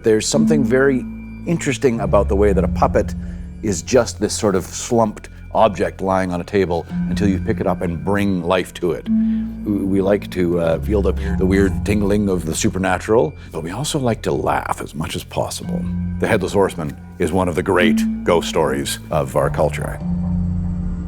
there's something very interesting about the way that a puppet is just this sort of slumped object lying on a table until you pick it up and bring life to it. We like to feel the weird tingling of the supernatural, but we also like to laugh as much as possible. The Headless Horseman is one of the great ghost stories of our culture.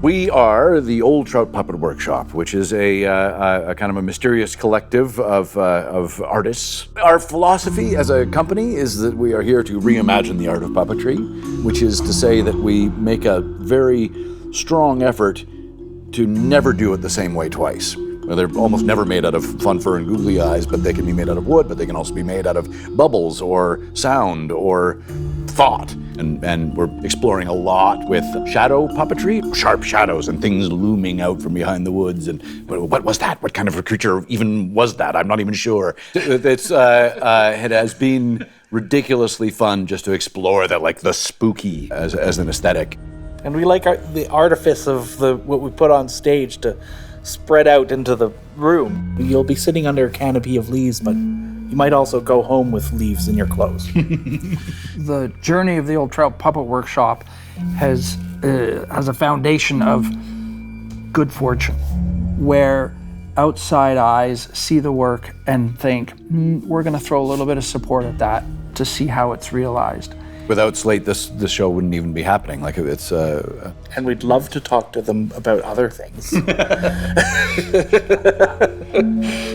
We are the Old Trout Puppet Workshop, which is a kind of a mysterious collective of artists. Our philosophy as a company is that we are here to reimagine the art of puppetry, which is to say that we make a very strong effort to never do it the same way twice. They're almost never made out of fun fur and googly eyes, but they can be made out of wood, but they can also be made out of bubbles or sound or thought. And we're exploring a lot with shadow puppetry, sharp shadows and things looming out from behind the woods. And what was that? What kind of a creature even was that? I'm not even sure. It has been ridiculously fun just to explore that, like the spooky as an aesthetic. And we like the artifice of what we put on stage to spread out into the room. You'll be sitting under a canopy of leaves, but you might also go home with leaves in your clothes. The journey of the Old Trout Puppet Workshop has a foundation of good fortune, where outside eyes see the work and think, we're going to throw a little bit of support at that to see how it's realized. Without Slate, this show wouldn't even be happening. Like it's. And we'd love to talk to them about other things.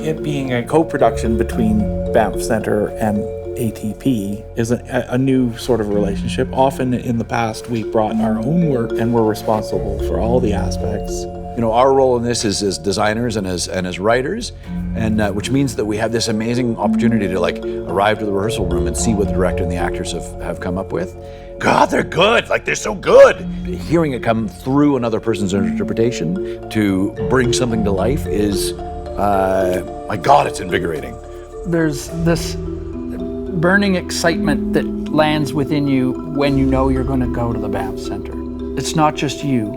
It being a co-production between Banff Centre and ATP is a new sort of relationship. Often in the past, we brought our own work and we're responsible for all the aspects. You know, our role in this is as designers and as writers, and which means that we have this amazing opportunity to like arrive to the rehearsal room and see what the director and the actors have come up with. God, they're good! Like, they're so good! Hearing it come through another person's interpretation to bring something to life is, my God, it's invigorating. There's this burning excitement that lands within you when you know you're going to go to the Banff Centre. It's not just you,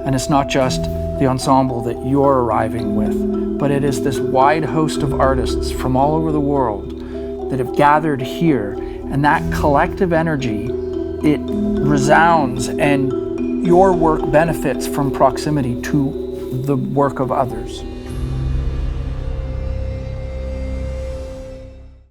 and it's not just the ensemble that you're arriving with, but it is this wide host of artists from all over the world that have gathered here, and that collective energy, it resounds, and your work benefits from proximity to the work of others.